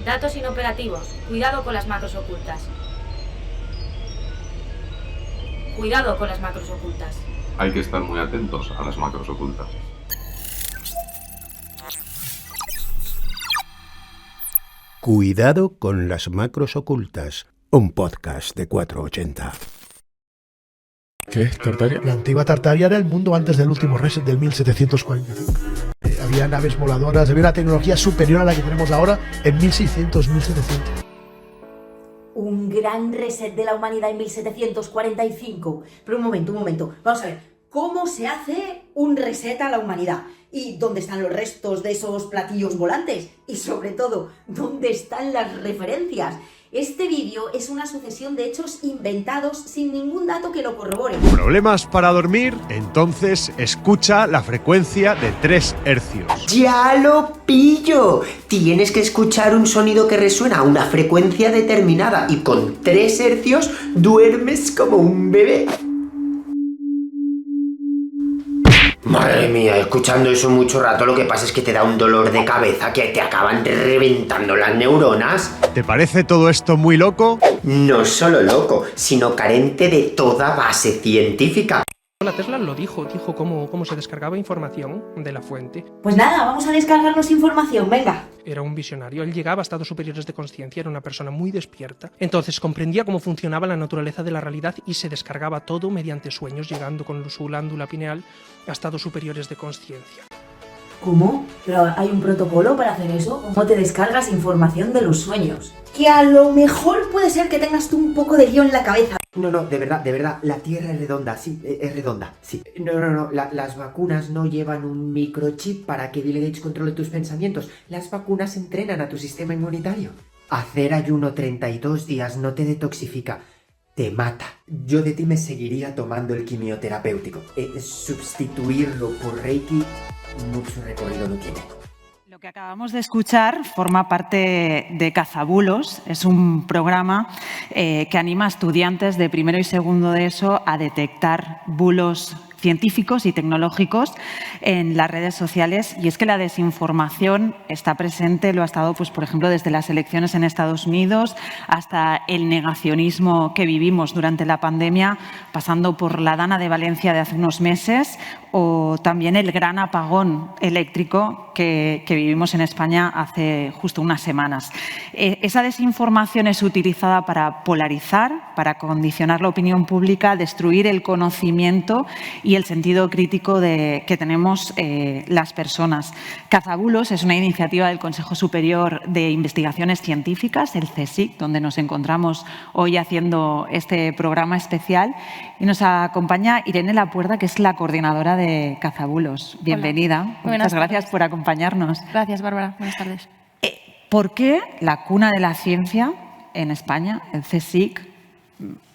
Datos inoperativos. Cuidado con las macros ocultas. Cuidado con las macros ocultas. Hay que estar muy atentos a las macros ocultas. Cuidado con las macros ocultas. Un podcast de 480. ¿Qué? ¿Tartaria? La antigua Tartaria era el mundo antes del último reset del 1745. Había naves voladoras, había una tecnología superior a la que tenemos ahora en 1600, 1700. Un gran reset de la humanidad en 1745. Pero un momento. Vamos a ver. ¿Cómo se hace un reset a la humanidad? ¿Y dónde están los restos de esos platillos volantes? Y sobre todo, ¿dónde están las referencias? Este vídeo es una sucesión de hechos inventados sin ningún dato que lo corrobore. ¿Problemas para dormir? Entonces escucha la frecuencia de 3 hercios. ¡Ya lo pillo! Tienes que escuchar un sonido que resuena a una frecuencia determinada y con 3 hercios duermes como un bebé. Madre mía, escuchando eso mucho rato lo que pasa es que te da un dolor de cabeza que te acaban reventando las neuronas. ¿Te parece todo esto muy loco? No solo loco, sino carente de toda base científica. Tesla lo dijo cómo se descargaba información de la fuente. Pues nada, vamos a descargarnos información, venga. Era un visionario, él llegaba a estados superiores de consciencia, era una persona muy despierta. Entonces comprendía cómo funcionaba la naturaleza de la realidad y se descargaba todo mediante sueños, llegando con su glándula pineal a estados superiores de consciencia. ¿Cómo? ¿Pero hay un protocolo para hacer eso? ¿Cómo te descargas información de los sueños? Que a lo mejor puede ser que tengas tú un poco de lío en la cabeza. No, de verdad, la Tierra es redonda, sí, es redonda, sí. No, las vacunas no llevan un microchip para que Bill Gates controle tus pensamientos. Las vacunas entrenan a tu sistema inmunitario. Hacer ayuno 32 días no te detoxifica, te mata. Yo de ti me seguiría tomando el quimioterapéutico. Sustituirlo por Reiki, mucho recorrido no tiene. Lo que acabamos de escuchar forma parte de Cazabulos. Es un programa que anima a estudiantes de primero y segundo de ESO a detectar bulos científicos y tecnológicos en las redes sociales. Y es que la desinformación está presente, lo ha estado, pues, por ejemplo, desde las elecciones en Estados Unidos hasta el negacionismo que vivimos durante la pandemia, pasando por la Dana de Valencia de hace unos meses o también el gran apagón eléctrico que vivimos en España hace justo unas semanas. Esa desinformación es utilizada para polarizar, para condicionar la opinión pública, destruir el conocimiento y el sentido crítico que tenemos las personas. Cazabulos es una iniciativa del Consejo Superior de Investigaciones Científicas, el CSIC, donde nos encontramos hoy haciendo este programa especial. Y nos acompaña Irene Lapuerta, que es la coordinadora de Cazabulos. Bienvenida. Muchas gracias por acompañarnos. Gracias, Bárbara. Buenas tardes. ¿Por qué la cuna de la ciencia en España, el CSIC,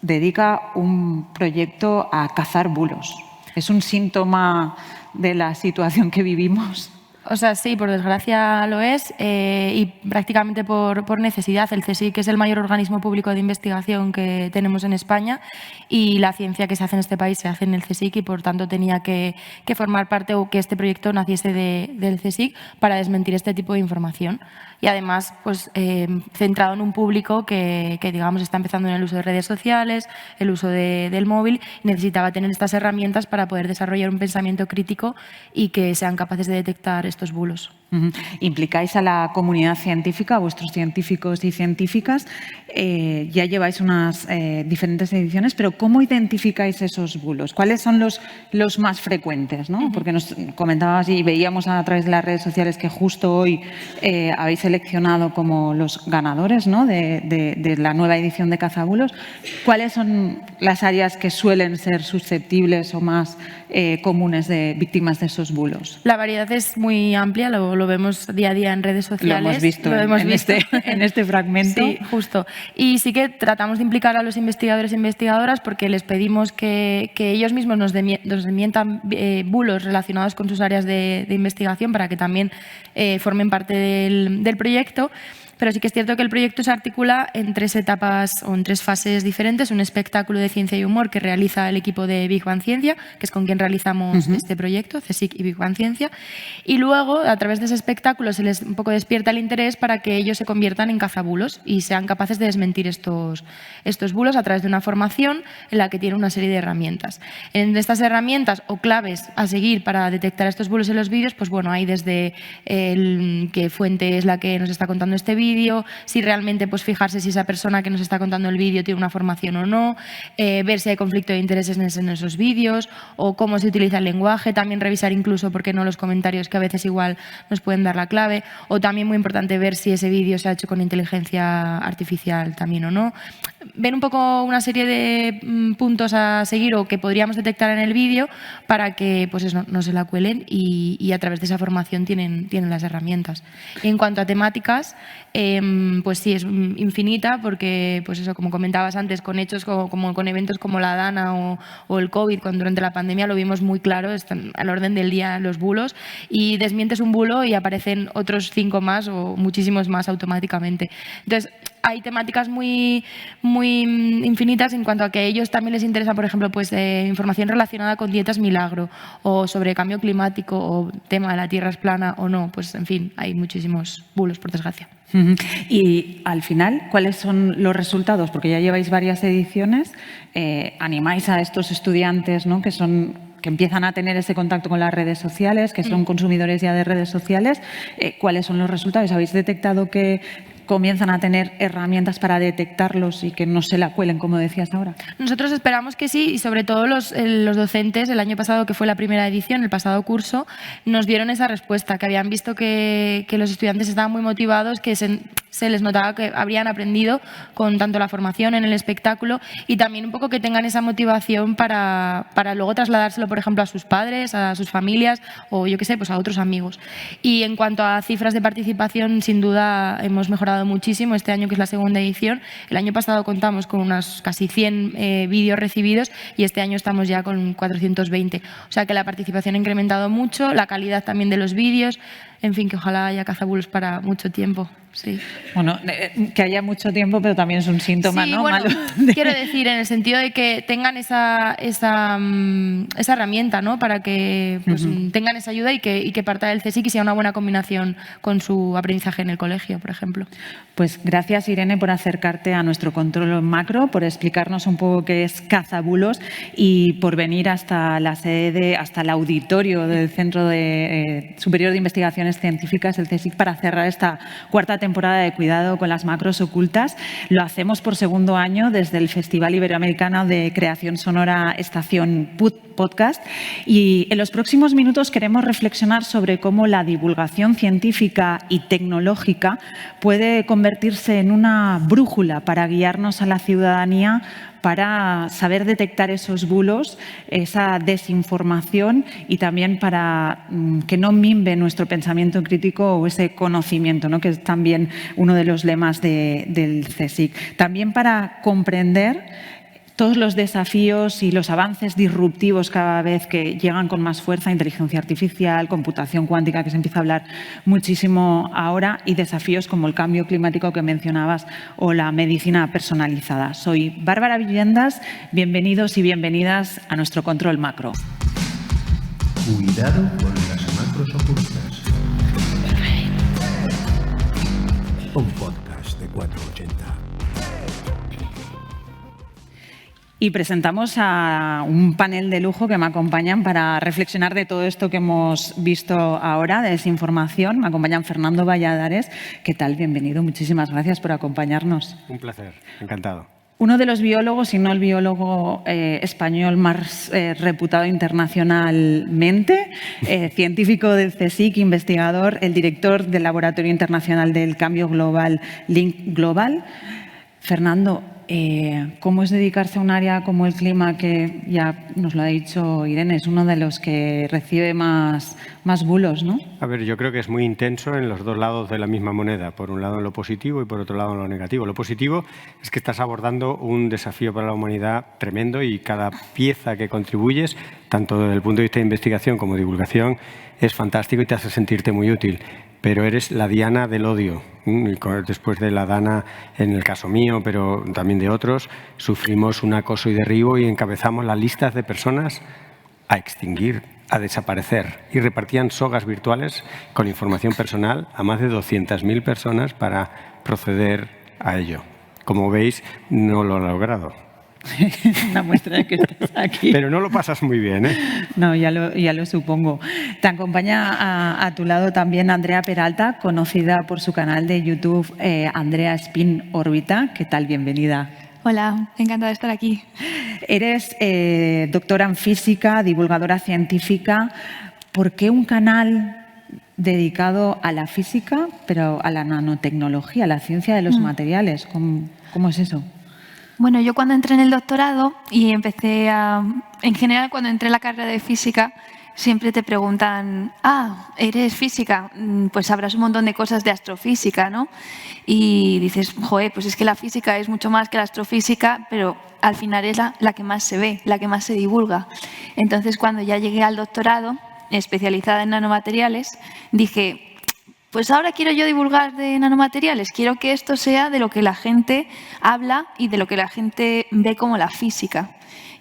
dedica un proyecto a cazar bulos? ¿Es un síntoma de la situación que vivimos? O sea, sí, por desgracia lo es y prácticamente por necesidad. El CSIC es el mayor organismo público de investigación que tenemos en España y la ciencia que se hace en este país se hace en el CSIC y por tanto tenía que formar parte o que este proyecto naciese del CSIC para desmentir este tipo de información. Y además, pues centrado en un público que digamos está empezando en el uso de redes sociales, el uso del móvil, y necesitaba tener estas herramientas para poder desarrollar un pensamiento crítico y que sean capaces de detectar estos bulos. Implicáis a la comunidad científica, a vuestros científicos y científicas. Ya lleváis unas diferentes ediciones, pero ¿cómo identificáis esos bulos? ¿Cuáles son los más frecuentes, ¿no? Porque nos comentabas y veíamos a través de las redes sociales que justo hoy habéis seleccionado como los ganadores, ¿no?, de la nueva edición de Cazabulos. ¿Cuáles son las áreas que suelen ser susceptibles o más comunes de víctimas de esos bulos? La variedad es muy amplia, lo vemos día a día en redes sociales. Lo hemos visto en este fragmento. Sí, justo. Y sí que tratamos de implicar a los investigadores e investigadoras porque les pedimos que ellos mismos nos desmientan bulos relacionados con sus áreas de investigación para que también formen parte del proyecto. Pero sí que es cierto que el proyecto se articula en 3 etapas o en 3 fases diferentes. Un espectáculo de ciencia y humor que realiza el equipo de Big Bang Ciencia, que es con quien realizamos este proyecto, CSIC y Big Bang Ciencia. Y luego, a través de ese espectáculo, se les un poco despierta el interés para que ellos se conviertan en cazabulos y sean capaces de desmentir estos bulos a través de una formación en la que tienen una serie de herramientas. En estas herramientas o claves a seguir para detectar estos bulos en los vídeos, pues bueno, hay desde qué fuente es la que nos está contando este vídeo, si realmente pues fijarse si esa persona que nos está contando el vídeo tiene una formación o no, ver si hay conflicto de intereses en esos vídeos o cómo se utiliza el lenguaje, también revisar incluso, por qué no, los comentarios que a veces igual nos pueden dar la clave, o también muy importante ver si ese vídeo se ha hecho con inteligencia artificial también o no. Ver un poco una serie de puntos a seguir o que podríamos detectar en el vídeo para que pues eso, no se la cuelen y a través de esa formación tienen las herramientas. Y en cuanto a temáticas, pues sí, es infinita porque, pues eso, como comentabas antes, con hechos como con eventos como la Dana o el COVID, cuando durante la pandemia lo vimos muy claro, están al orden del día los bulos y desmientes un bulo y aparecen otros 5 más o muchísimos más automáticamente. Entonces, hay temáticas muy infinitas en cuanto a que a ellos también les interesa, por ejemplo, pues información relacionada con dietas milagro o sobre cambio climático o tema de la Tierra es plana o no. Pues, en fin, hay muchísimos bulos, por desgracia. Y al final, ¿cuáles son los resultados? Porque ya lleváis varias ediciones, animáis a estos estudiantes, ¿no?, que empiezan a tener ese contacto con las redes sociales, que son consumidores ya de redes sociales. ¿Cuáles son los resultados? ¿Habéis detectado que comienzan a tener herramientas para detectarlos y que no se la cuelen, como decías ahora? Nosotros esperamos que sí, y sobre todo los docentes, el año pasado, que fue la primera edición, el pasado curso, nos dieron esa respuesta, que habían visto que los estudiantes estaban muy motivados, que se les notaba que habrían aprendido con tanto la formación en el espectáculo y también un poco que tengan esa motivación para luego trasladárselo, por ejemplo, a sus padres, a sus familias o, yo qué sé, pues a otros amigos. Y en cuanto a cifras de participación, sin duda hemos mejorado muchísimo este año, que es la segunda edición. El año pasado contamos con unas casi 100 vídeos recibidos y este año estamos ya con 420. O sea que la participación ha incrementado mucho, la calidad también de los vídeos. En fin, que ojalá haya cazabulos para mucho tiempo. Sí. Bueno, que haya mucho tiempo, pero también es un síntoma, sí, ¿no? Bueno, malo. Quiero decir, en el sentido de que tengan esa herramienta, ¿no?, para que pues, tengan esa ayuda y que parta del CSIC y sea una buena combinación con su aprendizaje en el colegio, por ejemplo. Pues gracias, Irene, por acercarte a nuestro control macro, por explicarnos un poco qué es cazabulos y por venir hasta la sede, hasta el auditorio del Centro Superior de Investigaciones Científicas, el CSIC, para cerrar esta cuarta temporada de Cuidado con las macros ocultas. Lo hacemos por segundo año desde el Festival Iberoamericano de Creación Sonora Estación Podcast, y en los próximos minutos queremos reflexionar sobre cómo la divulgación científica y tecnológica puede convertirse en una brújula para guiarnos a la ciudadanía, para saber detectar esos bulos, esa desinformación y también para que no mimbe nuestro pensamiento crítico o ese conocimiento, ¿no?, que es también uno de los lemas del CSIC. También para comprender todos los desafíos y los avances disruptivos cada vez que llegan con más fuerza, inteligencia artificial, computación cuántica, que se empieza a hablar muchísimo ahora, y desafíos como el cambio climático que mencionabas o la medicina personalizada. Soy Bárbara Villendas, bienvenidos y bienvenidas a nuestro Control Macro. Cuidado con las macros ocultas. Un podcast de 480. Y presentamos a un panel de lujo que me acompañan para reflexionar de todo esto que hemos visto ahora, de desinformación. Me acompañan Fernando Valladares. ¿Qué tal? Bienvenido. Muchísimas gracias por acompañarnos. Un placer. Encantado. Uno de los biólogos, y no el biólogo español más reputado internacionalmente, científico del CSIC, investigador, el director del Laboratorio Internacional del Cambio Global, Link Global. Fernando, ¿cómo es dedicarse a un área como el clima, que ya nos lo ha dicho Irene, es uno de los que recibe más bulos, ¿no? A ver, yo creo que es muy intenso en los dos lados de la misma moneda. Por un lado en lo positivo y por otro lado en lo negativo. Lo positivo es que estás abordando un desafío para la humanidad tremendo y cada pieza que contribuyes, tanto desde el punto de vista de investigación como divulgación, es fantástico y te hace sentirte muy útil. Pero eres la diana del odio después de la Dana, en el caso mío, pero también de otros, sufrimos un acoso y derribo y encabezamos las listas de personas a extinguir, a desaparecer. Y repartían sogas virtuales con información personal a más de 200.000 personas para proceder a ello. Como veis, no lo he logrado. Una muestra de que estás aquí. Pero no lo pasas muy bien, ¿eh? No, ya lo supongo. Te acompaña a tu lado también Andrea Peralta, conocida por su canal de YouTube Andrea Spin Órbita. ¿Qué tal? Bienvenida. Hola, encantada de estar aquí. Eres doctora en física, divulgadora científica. ¿Por qué un canal dedicado a la física, pero a la nanotecnología, a la ciencia de los materiales? ¿Cómo es eso? Bueno, yo cuando entré en el doctorado y en general cuando entré en la carrera de física, siempre te preguntan, ¿eres física? Pues sabrás un montón de cosas de astrofísica, ¿no? Y dices, joder, pues es que la física es mucho más que la astrofísica, pero al final es la que más se ve, la que más se divulga. Entonces, cuando ya llegué al doctorado, especializada en nanomateriales, dije, pues ahora quiero yo divulgar de nanomateriales, quiero que esto sea de lo que la gente habla y de lo que la gente ve como la física.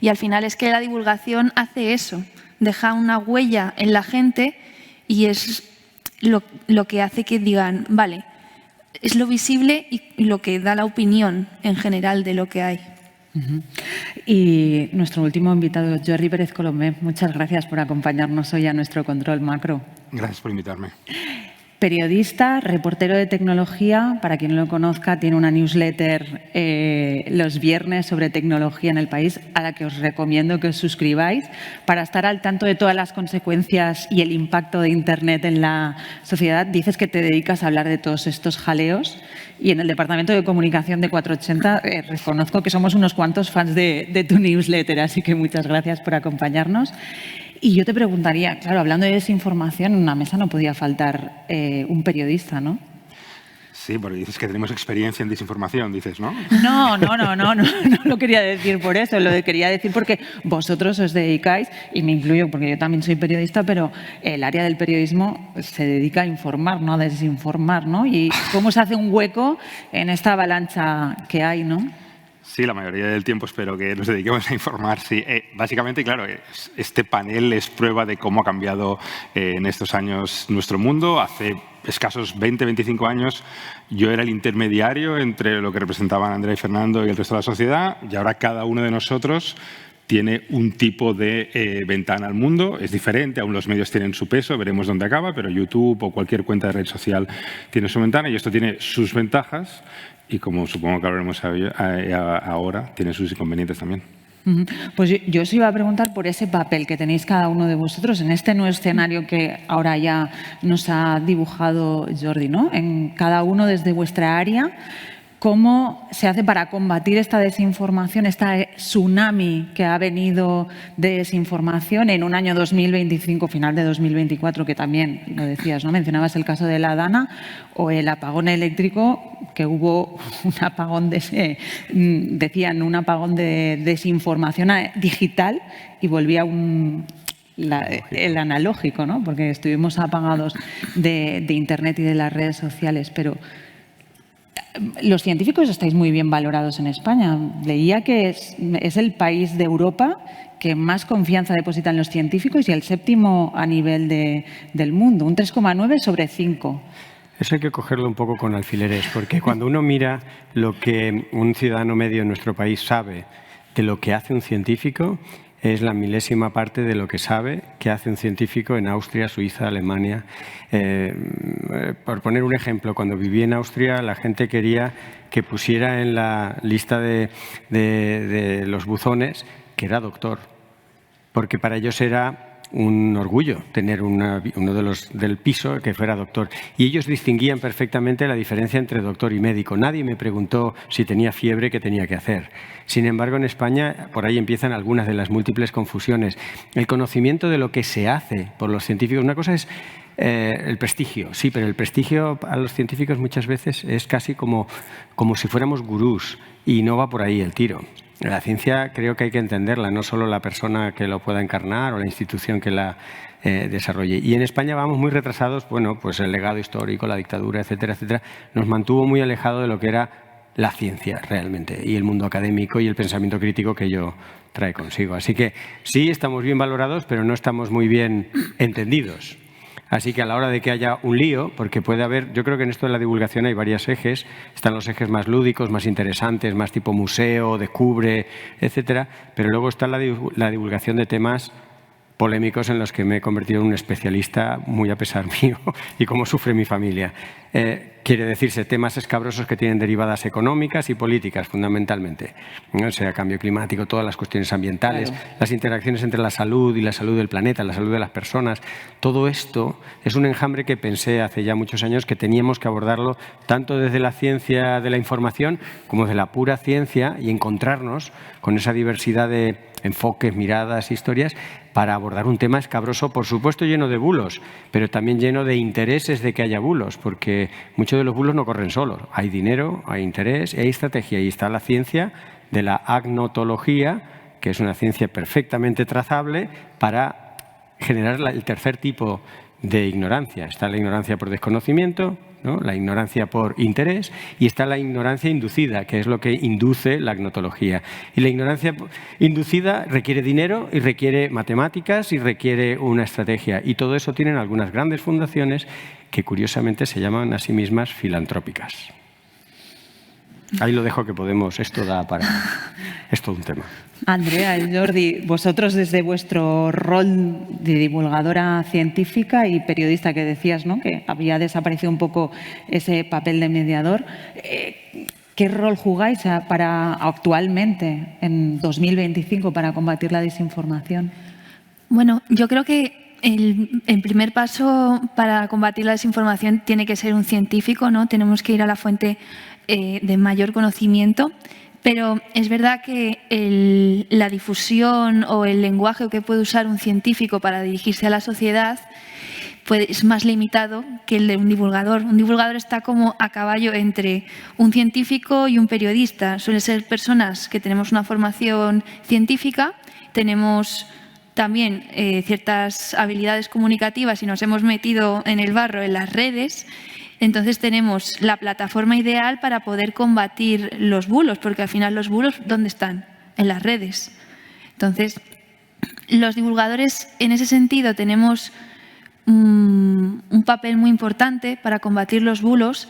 Y al final es que la divulgación hace eso, deja una huella en la gente y es lo que hace que digan, vale, es lo visible y lo que da la opinión en general de lo que hay. Y nuestro último invitado, Jordi Pérez Colombé, muchas gracias por acompañarnos hoy a nuestro Control Macro. Gracias por invitarme. Periodista, reportero de tecnología, para quien no lo conozca, tiene una newsletter los viernes sobre tecnología en el país, a la que os recomiendo que os suscribáis para estar al tanto de todas las consecuencias y el impacto de Internet en la sociedad. Dices que te dedicas a hablar de todos estos jaleos y en el Departamento de Comunicación de 480 reconozco que somos unos cuantos fans de tu newsletter, así que muchas gracias por acompañarnos. Y yo te preguntaría, claro, hablando de desinformación, en una mesa no podía faltar un periodista, ¿no? Sí, porque dices que tenemos experiencia en desinformación, dices, ¿no? No lo quería decir por eso, lo quería decir porque vosotros os dedicáis, y me incluyo porque yo también soy periodista, pero el área del periodismo se dedica a informar, no a desinformar, ¿no? Y cómo se hace un hueco en esta avalancha que hay, ¿no? Sí, la mayoría del tiempo espero que nos dediquemos a informar. Sí. Básicamente, claro, este panel es prueba de cómo ha cambiado en estos años nuestro mundo. Hace escasos 20-25 años yo era el intermediario entre lo que representaban Andrea y Fernando y el resto de la sociedad, y ahora cada uno de nosotros tiene un tipo de ventana al mundo. Es diferente, aún los medios tienen su peso, veremos dónde acaba, pero YouTube o cualquier cuenta de red social tiene su ventana y esto tiene sus ventajas. Y como supongo que hablaremos ahora, tiene sus inconvenientes también. Pues yo os iba a preguntar por ese papel que tenéis cada uno de vosotros en este nuevo escenario que ahora ya nos ha dibujado Jordi, ¿no? En cada uno desde vuestra área. ¿Cómo se hace para combatir esta desinformación, esta tsunami que ha venido de desinformación en un año 2025, final de 2024, que también lo decías, ¿no? Mencionabas el caso de la Dana o el apagón eléctrico, que hubo un apagón decían un apagón de desinformación digital y volvía el analógico, ¿no? Porque estuvimos apagados de Internet y de las redes sociales, pero los científicos estáis muy bien valorados en España. Leía que es el país de Europa que más confianza deposita en los científicos y el séptimo a nivel del mundo, un 3,9 sobre 5. Eso hay que cogerlo un poco con alfileres, porque cuando uno mira lo que un ciudadano medio en nuestro país sabe de lo que hace un científico, es la milésima parte de lo que sabe que hace un científico en Austria, Suiza, Alemania. Por poner un ejemplo, cuando viví en Austria, la gente quería que pusiera en la lista de los buzones que era doctor, porque para ellos era un orgullo tener uno de los del piso que fuera doctor. Y ellos distinguían perfectamente la diferencia entre doctor y médico. Nadie me preguntó si tenía fiebre, qué tenía que hacer. Sin embargo, en España, por ahí empiezan algunas de las múltiples confusiones. El conocimiento de lo que se hace por los científicos. Una cosa es el prestigio, sí, pero el prestigio a los científicos muchas veces es casi como si fuéramos gurús y no va por ahí el tiro. La ciencia creo que hay que entenderla, no solo la persona que lo pueda encarnar o la institución que la desarrolle. Y en España vamos muy retrasados, bueno, pues el legado histórico, la dictadura, etcétera, etcétera, nos mantuvo muy alejado de lo que era la ciencia realmente y el mundo académico y el pensamiento crítico que ello trae consigo. Así que sí estamos bien valorados, pero no estamos muy bien entendidos. Así que a la hora de que haya un lío, porque puede haber, yo creo que en esto de la divulgación hay varios ejes, están los ejes más lúdicos, más interesantes, más tipo museo, descubre, etcétera, pero luego está la divulgación de temas polémicos en los que me he convertido en un especialista muy a pesar mío y cómo sufre mi familia. Quiere decirse temas escabrosos que tienen derivadas económicas y políticas fundamentalmente, o sea, cambio climático, todas las cuestiones ambientales, las interacciones entre la salud y la salud del planeta, la salud de las personas. Todo esto es un enjambre que pensé hace ya muchos años que teníamos que abordarlo tanto desde la ciencia de la información como de la pura ciencia y encontrarnos con esa diversidad de enfoques, miradas, historias, para abordar un tema escabroso, por supuesto lleno de bulos, pero también lleno de intereses de que haya bulos, porque muchos de los bulos no corren solos. Hay dinero, hay interés y hay estrategia. Y está la ciencia de la agnotología, que es una ciencia perfectamente trazable para generar el tercer tipo de ignorancia. Está la ignorancia por desconocimiento, ¿no? La ignorancia por interés, y está la ignorancia inducida, que es lo que induce la agnotología. Y la ignorancia inducida requiere dinero y requiere matemáticas y requiere una estrategia. Y todo eso tienen algunas grandes fundaciones que curiosamente se llaman a sí mismas filantrópicas. Ahí lo dejo, que podemos, esto da para... es todo un tema. Andrea y Jordi, vosotros desde vuestro rol de divulgadora científica y periodista, que decías, ¿no?, que había desaparecido un poco ese papel de mediador, ¿qué rol jugáis actualmente, en 2025, para combatir la desinformación? Bueno, yo creo que el primer paso para combatir la desinformación tiene que ser un científico, ¿no? Tenemos que ir a la fuente de mayor conocimiento, pero es verdad que la difusión o el lenguaje que puede usar un científico para dirigirse a la sociedad es más limitado que el de un divulgador. Un divulgador está como a caballo entre un científico y un periodista. Suelen ser personas que tenemos una formación científica, tenemos también ciertas habilidades comunicativas y nos hemos metido en el barro en las redes. Entonces tenemos la plataforma ideal para poder combatir los bulos, porque al final los bulos, ¿dónde están? En las redes. Entonces, los divulgadores en ese sentido tenemos un papel muy importante para combatir los bulos,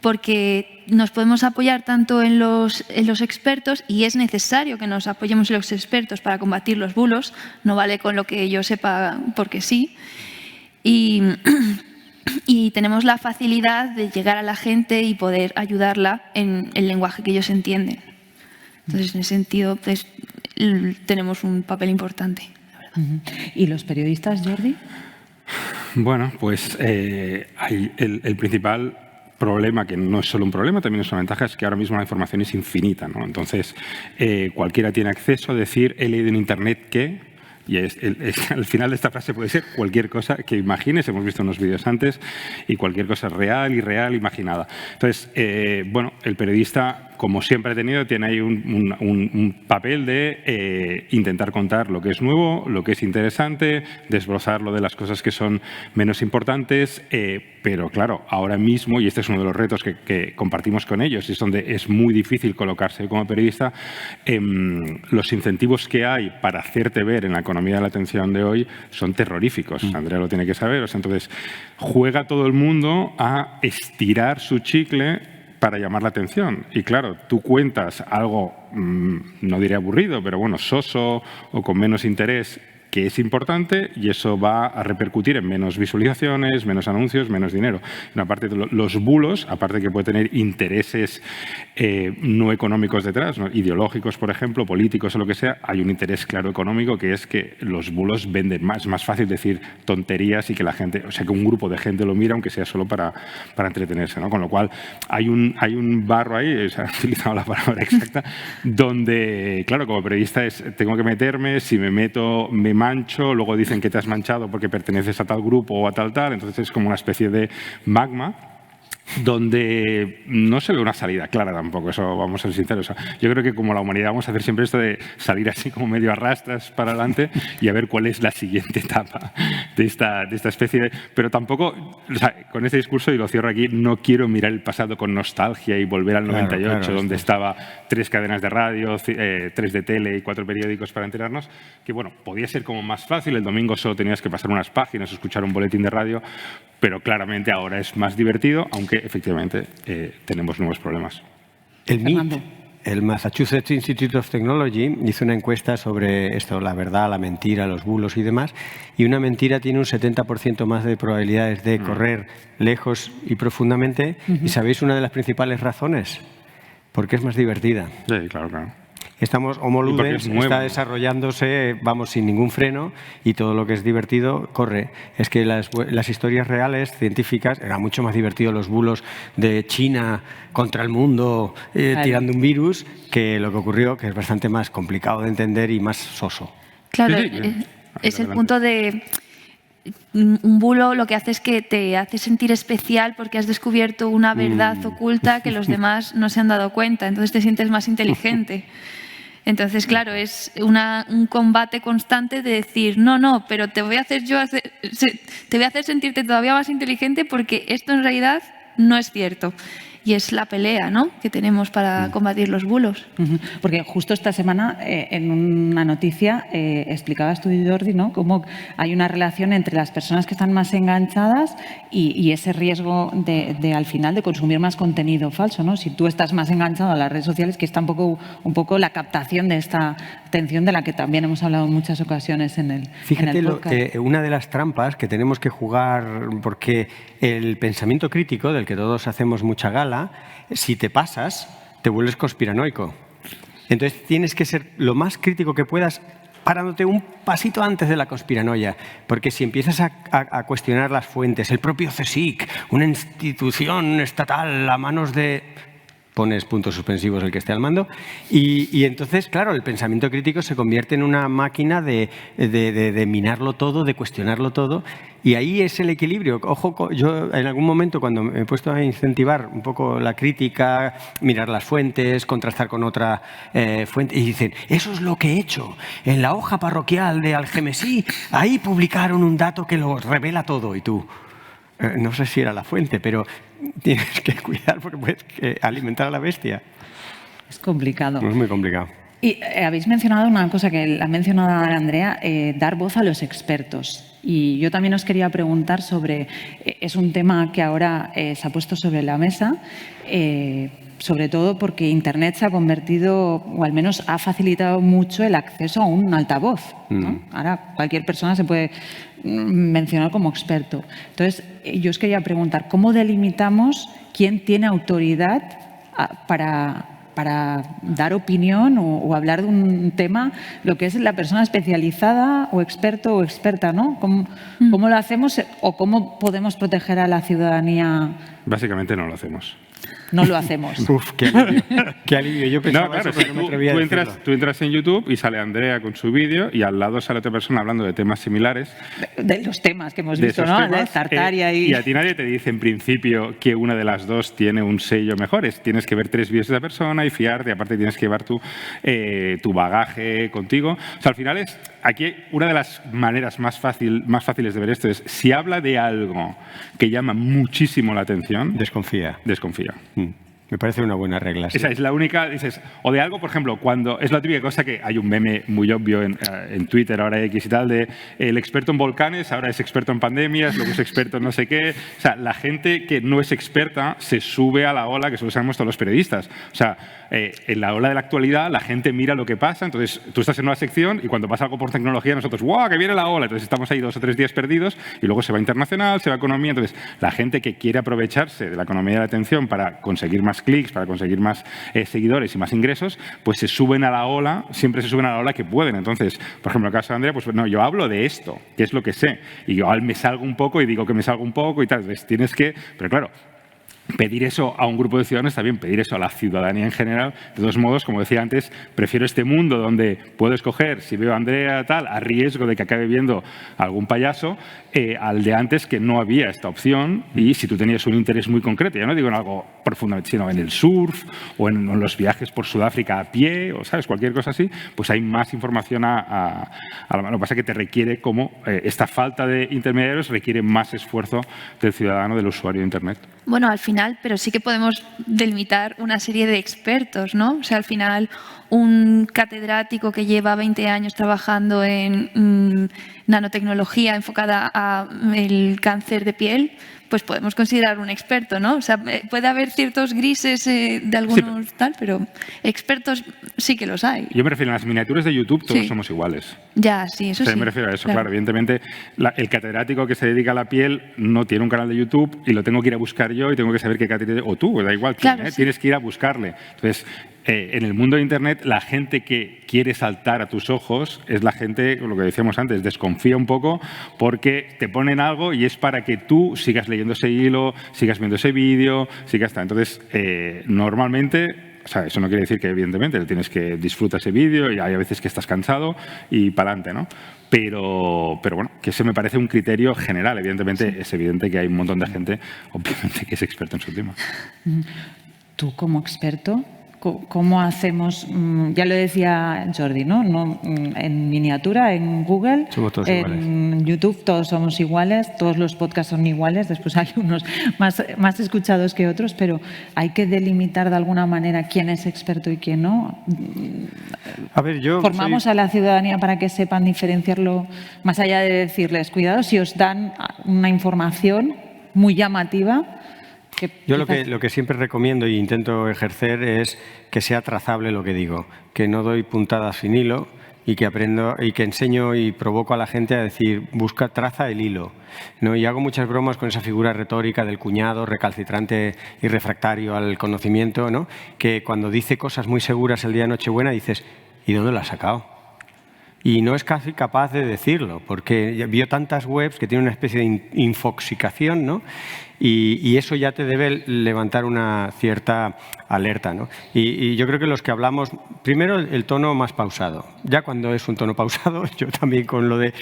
porque nos podemos apoyar tanto en los expertos, y es necesario que nos apoyemos en los expertos para combatir los bulos, no vale con lo que yo sepa porque sí, y tenemos la facilidad de llegar a la gente y poder ayudarla en el lenguaje que ellos entienden. Entonces, en ese sentido, pues, tenemos un papel importante. La verdad. ¿Y los periodistas, Jordi? Bueno, pues hay el principal problema, que no es solo un problema, también es una ventaja, es que ahora mismo la información es infinita, ¿no? Entonces, cualquiera tiene acceso a decir, he leído en Internet que... Y al final de esta frase puede ser cualquier cosa que imagines, hemos visto unos vídeos antes, y cualquier cosa real, irreal, imaginada. Entonces, bueno, el periodista, como siempre ha tenido, tiene ahí un papel de intentar contar lo que es nuevo, lo que es interesante, desbrozar lo de las cosas que son menos importantes, pero claro, ahora mismo, y este es uno de los retos que compartimos con ellos, y es donde es muy difícil colocarse como periodista, los incentivos que hay para hacerte ver en la economía de la atención de hoy son terroríficos. Andrea lo tiene que saber. O sea, entonces, juega todo el mundo a estirar su chicle para llamar la atención. Y claro, tú cuentas algo, no diré aburrido, pero bueno, soso o con menos interés, que es importante, y eso va a repercutir en menos visualizaciones, menos anuncios, menos dinero. Una parte de los bulos, aparte que puede tener intereses no económicos detrás, ¿no?, ideológicos, por ejemplo, políticos o lo que sea, hay un interés claro económico, que es que los bulos venden más. Es más fácil decir tonterías y que la gente, o sea, que un grupo de gente lo mira, aunque sea solo para entretenerse, ¿no? Con lo cual, hay un barro ahí, o sea, he utilizado la palabra exacta, donde, claro, como periodista tengo que meterme, si me meto, me mancho, luego dicen que te has manchado porque perteneces a tal grupo o a tal, entonces es como una especie de magma donde no se ve una salida clara tampoco, eso vamos a ser sinceros. Yo creo que como la humanidad vamos a hacer siempre esto de salir así como medio a rastras para adelante y a ver cuál es la siguiente etapa de esta especie Pero tampoco, o sea, con este discurso, y lo cierro aquí, no quiero mirar el pasado con nostalgia y volver al 98, donde estaba 3 cadenas de radio, 3 de tele y 4 periódicos para enterarnos, que bueno, podía ser como más fácil, el domingo solo tenías que pasar unas páginas o escuchar un boletín de radio, pero claramente ahora es más divertido, aunque efectivamente tenemos nuevos problemas. El MIT, el Massachusetts Institute of Technology, hizo una encuesta sobre esto, la verdad, la mentira, los bulos y demás, y una mentira tiene un 70% más de probabilidades de correr lejos y profundamente. ¿Y sabéis una de las principales razones? Porque es más divertida. Sí, claro. Homo Ludens está desarrollándose, vamos, sin ningún freno, y todo lo que es divertido corre. Es que las historias reales, científicas, era mucho más divertido los bulos de China contra el mundo tirando un virus, que lo que ocurrió, que es bastante más complicado de entender y más soso. Claro, es el punto de... Un bulo lo que hace es que te hace sentir especial porque has descubierto una verdad oculta que los demás no se han dado cuenta, entonces te sientes más inteligente. Entonces, claro, es un combate constante de decir, no, pero te voy a hacer sentirte todavía más inteligente porque esto en realidad no es cierto. Y es la pelea, ¿no?, que tenemos para combatir los bulos. Porque justo esta semana, en una noticia, explicabas tú, Jordi, ¿no?, cómo hay una relación entre las personas que están más enganchadas y ese riesgo de al final de consumir más contenido falso, ¿no? Si tú estás más enganchado a las redes sociales, que está un poco la captación de esta atención de la que también hemos hablado en muchas ocasiones en el podcast. Una de las trampas que tenemos que jugar, porque el pensamiento crítico, del que todos hacemos mucha gala, si te pasas, te vuelves conspiranoico. Entonces tienes que ser lo más crítico que puedas, parándote un pasito antes de la conspiranoia, porque si empiezas a cuestionar las fuentes, el propio CSIC, una institución estatal a manos de... pones puntos suspensivos el que esté al mando, y entonces, claro, el pensamiento crítico se convierte en una máquina de minarlo todo, de cuestionarlo todo, y ahí es el equilibrio. Ojo, yo en algún momento cuando me he puesto a incentivar un poco la crítica, mirar las fuentes, contrastar con otra fuente, y dicen, eso es lo que he hecho. En la hoja parroquial de Algemesí, ahí publicaron un dato que lo revela todo, y tú... no sé si era la fuente, pero tienes que cuidar porque puedes alimentar a la bestia. Es complicado. Es muy complicado. Y habéis mencionado una cosa que ha mencionado Andrea, dar voz a los expertos. Y yo también os quería preguntar sobre, es un tema que ahora se ha puesto sobre la mesa, sobre todo porque Internet se ha convertido, o al menos ha facilitado mucho el acceso a un altavoz, ¿no? Ahora cualquier persona se puede mencionar como experto. Entonces, yo os quería preguntar, ¿cómo delimitamos quién tiene autoridad para dar opinión o hablar de un tema, lo que es la persona especializada o experto o experta, ¿no? ¿Cómo lo hacemos o cómo podemos proteger a la ciudadanía? Básicamente no lo hacemos. No lo hacemos. Uf, qué alivio. Qué alivio. Yo pensaba no, claro, eso, pero no me atrevía a decirlo. Tú entras en YouTube y sale Andrea con su vídeo y al lado sale otra persona hablando de temas similares. De los temas que hemos visto, ¿no? La Tartaria y a ti nadie te dice en principio que una de las dos tiene un sello mejor. Tienes que ver 3 vídeos de esa persona y fiarte. Aparte tienes que llevar tu bagaje contigo. O sea, al final aquí una de las maneras más fáciles de ver esto es si habla de algo que llama muchísimo la atención. Desconfía. Me parece una buena regla. Sí. Esa es la única, dices, o de algo, por ejemplo, cuando es la típica cosa que hay un meme muy obvio en Twitter, ahora X y tal, de el experto en volcanes, ahora es experto en pandemias, luego es experto en no sé qué. O sea, la gente que no es experta se sube a la ola que solo sabemos todos los periodistas. O sea, en la ola de la actualidad la gente mira lo que pasa, entonces tú estás en una sección y cuando pasa algo por tecnología nosotros, ¡guau, que viene la ola! Entonces estamos ahí 2 o 3 días perdidos y luego se va internacional, se va a economía. Entonces la gente que quiere aprovecharse de la economía de la atención para conseguir más clics, para conseguir más seguidores y más ingresos, pues se suben a la ola, siempre se suben a la ola que pueden. Entonces, por ejemplo, en el caso de Andrea, pues no, yo hablo de esto, que es lo que sé, y yo me salgo un poco y digo que me salgo un poco y tal. Entonces tienes que, pero claro, pedir eso a un grupo de ciudadanos está bien, pedir eso a la ciudadanía en general. De todos modos, como decía antes, prefiero este mundo donde puedo escoger, si veo a Andrea tal, a riesgo de que acabe viendo algún payaso, al de antes que no había esta opción y si tú tenías un interés muy concreto, ya no digo en algo profundamente, sino en el surf o en los viajes por Sudáfrica a pie o, ¿sabes?, cualquier cosa así, pues hay más información a la mano. Lo que pasa es que te requiere como esta falta de intermediarios requiere más esfuerzo del ciudadano, del usuario de Internet. Bueno, al final, pero sí que podemos delimitar una serie de expertos, ¿no? O sea, al final, un catedrático que lleva 20 años trabajando en nanotecnología enfocada al cáncer de piel, pues podemos considerar un experto, ¿no? O sea, puede haber ciertos grises de algunos tal, pero expertos sí que los hay. Yo me refiero a las miniaturas de YouTube, todos somos iguales. Ya, sí, eso sí. Me refiero a eso, claro. Evidentemente, el catedrático que se dedica a la piel no tiene un canal de YouTube y lo tengo que ir a buscar yo y tengo que saber qué catedrático, o tú, da igual, claro, tienes que ir a buscarle. Entonces, en el mundo de Internet, la gente que quiere saltar a tus ojos es la gente, lo que decíamos antes, desconfía un poco porque te ponen algo y es para que tú sigas leyendo ese hilo, sigas viendo ese vídeo, sigas... Entonces, normalmente... O sea, eso no quiere decir que, evidentemente, tienes que disfrutar ese vídeo y hay a veces que estás cansado y para adelante, ¿no? Pero bueno, que ese me parece un criterio general. Evidentemente, es evidente que hay un montón de gente, obviamente, que es experto en su tema. Tú, como experto, ¿cómo hacemos? Ya lo decía Jordi, ¿no? En miniatura, en Google, somos todos en YouTube todos somos iguales, todos los podcasts son iguales, después hay unos más escuchados que otros, pero hay que delimitar de alguna manera quién es experto y quién no. A ver, formamos a la ciudadanía para que sepan diferenciarlo, más allá de decirles, cuidado, si os dan una información muy llamativa. Yo lo que siempre recomiendo e intento ejercer es que sea trazable lo que digo, que no doy puntadas sin hilo y que aprendo y que enseño y provoco a la gente a decir, traza el hilo, ¿no? Y hago muchas bromas con esa figura retórica del cuñado recalcitrante y refractario al conocimiento, ¿no? Que cuando dice cosas muy seguras el día de Nochebuena dices, ¿y dónde lo has sacado? Y no es casi capaz de decirlo, porque vio tantas webs que tienen una especie de infoxicación, ¿no? Y eso ya te debe levantar una cierta alerta, ¿no? Y yo creo que los que hablamos, primero el tono más pausado. Ya cuando es un tono pausado, yo también con lo de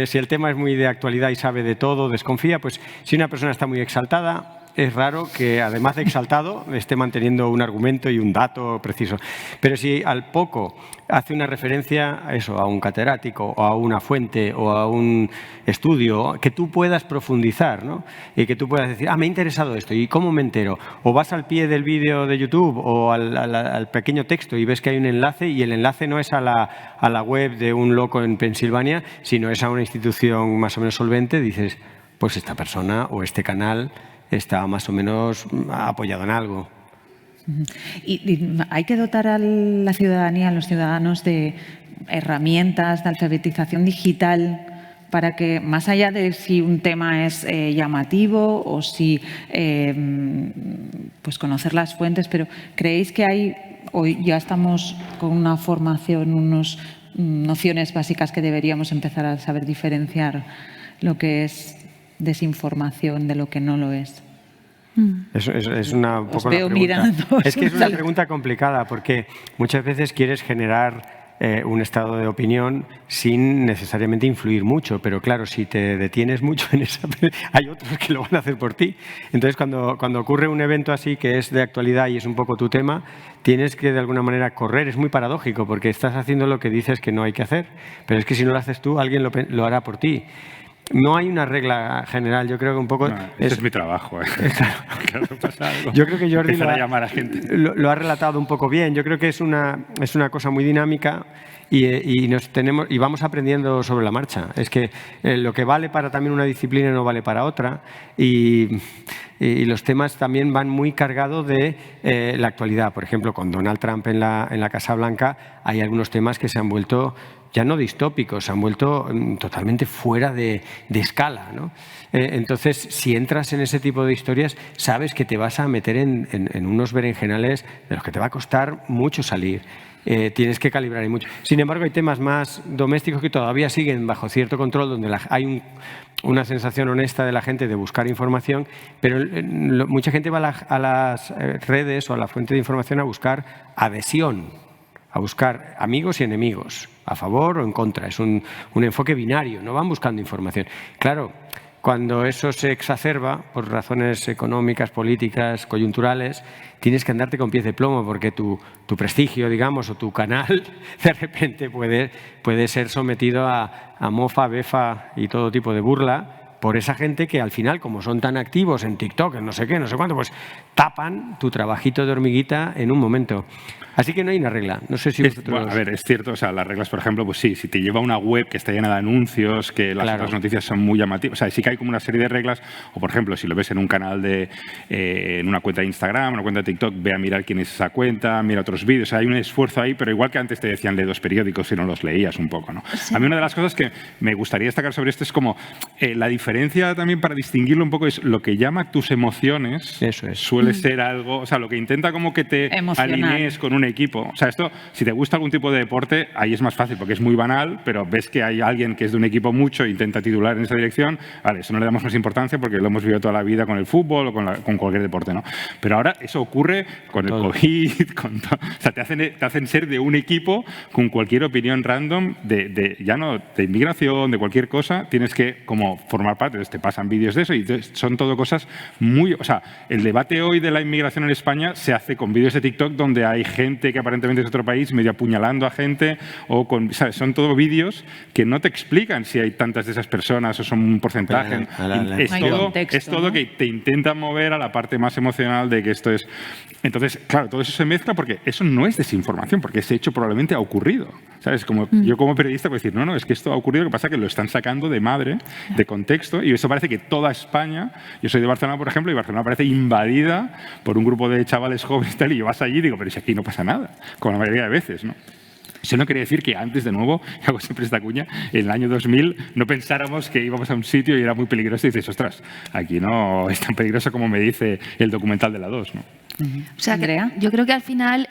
si el tema es muy de actualidad y sabe de todo, desconfía, pues si una persona está muy exaltada, es raro que, además de exaltado, esté manteniendo un argumento y un dato preciso. Pero si al poco hace una referencia a eso, a un catedrático o a una fuente o a un estudio, que tú puedas profundizar, ¿no? Y que tú puedas decir, me ha interesado esto, ¿y cómo me entero? O vas al pie del vídeo de YouTube o al pequeño texto y ves que hay un enlace y el enlace no es a la web de un loco en Pensilvania, sino es a una institución más o menos solvente, dices, pues esta persona o este canal está más o menos apoyado en algo. Y hay que dotar a la ciudadanía, a los ciudadanos, de herramientas de alfabetización digital para que, más allá de si un tema es llamativo o si pues conocer las fuentes, pero ¿creéis que hoy ya estamos con una formación, unas nociones básicas que deberíamos empezar a saber diferenciar lo que es desinformación de lo que no lo es? Eso es una poco la pregunta. Es que es una pregunta complicada porque muchas veces quieres generar un estado de opinión sin necesariamente influir mucho, pero claro, si te detienes mucho en esa, hay otros que lo van a hacer por ti. Entonces, cuando ocurre un evento así que es de actualidad y es un poco tu tema, tienes que de alguna manera correr. Es muy paradójico porque estás haciendo lo que dices que no hay que hacer, pero es que si no lo haces tú, alguien lo hará por ti. No hay una regla general, yo creo que un poco... Ese es mi trabajo. Claro, pasa algo. Yo creo que Jordi a llamar a gente. Lo ha relatado un poco bien. Yo creo que es una cosa muy dinámica y vamos aprendiendo sobre la marcha. Es que lo que vale para también una disciplina no vale para otra y los temas también van muy cargados de la actualidad. Por ejemplo, con Donald Trump en la Casa Blanca hay algunos temas que se han vuelto ya no distópicos, se han vuelto totalmente fuera de escala, ¿no? Entonces, si entras en ese tipo de historias, sabes que te vas a meter en unos berenjenales de los que te va a costar mucho salir. Tienes que calibrar y mucho. Sin embargo, hay temas más domésticos que todavía siguen bajo cierto control, donde hay una sensación honesta de la gente de buscar información, pero mucha gente va a las redes o a la fuente de información a buscar adhesión, a buscar amigos y enemigos, a favor o en contra. Es un enfoque binario, no van buscando información. Claro, cuando eso se exacerba por razones económicas, políticas, coyunturales, tienes que andarte con pies de plomo porque tu prestigio, digamos, o tu canal, de repente puede ser sometido a mofa, befa y todo tipo de burla por esa gente que al final, como son tan activos en TikTok, en no sé qué, no sé cuánto, pues tapan tu trabajito de hormiguita en un momento. Así que no hay una regla. No sé si vosotros... Bueno, a ver, es cierto, o sea, las reglas, por ejemplo, pues sí, si te lleva una web que está llena de anuncios, que las otras noticias son muy llamativas, o sea, sí que hay como una serie de reglas, o por ejemplo, si lo ves en un canal en una cuenta de Instagram, una cuenta de TikTok, ve a mirar quién es esa cuenta, mira otros vídeos, o sea, hay un esfuerzo ahí, pero igual que antes te decían lee 2 periódicos y no los leías un poco, ¿no? Sí. A mí una de las cosas que me gustaría destacar sobre esto es como la diferencia también para distinguirlo un poco es lo que llama tus emociones. Eso es. Suele ser algo, o sea, lo que intenta como que te alinees con un equipo. O sea, esto, si te gusta algún tipo de deporte, ahí es más fácil porque es muy banal, pero ves que hay alguien que es de un equipo mucho e intenta titular en esa dirección, vale, eso no le damos más importancia porque lo hemos vivido toda la vida con el fútbol o con cualquier deporte, ¿no? Pero ahora eso ocurre con el COVID, con todo. O sea, te hacen ser de un equipo con cualquier opinión random ya no de inmigración, de cualquier cosa, tienes que como formar parte, entonces te pasan vídeos de eso y son todo cosas muy... O sea, el debate hoy de la inmigración en España se hace con vídeos de TikTok donde hay gente que aparentemente es de otro país medio apuñalando a gente o con... ¿sabes? Son todo vídeos que no te explican si hay tantas de esas personas o son un porcentaje. Es todo que te intenta mover a la parte más emocional de que esto es... Entonces, claro, todo eso se mezcla porque eso no es desinformación, porque ese hecho probablemente ha ocurrido. ¿Sabes? Yo como periodista puedo decir, no, es que esto ha ocurrido, lo que pasa es que lo están sacando de madre, de contexto, y eso parece que toda España, yo soy de Barcelona, por ejemplo, y Barcelona parece invadida por un grupo de chavales jóvenes y tal, y yo vas allí y digo, pero si aquí no pasa nada, como la mayoría de veces, ¿no? Eso no quería decir que antes, de nuevo, hago siempre esta cuña, en el año 2000 no pensáramos que íbamos a un sitio y era muy peligroso y dices, ostras, aquí no es tan peligroso como me dice el documental de la 2, ¿no? O sea, yo creo que al final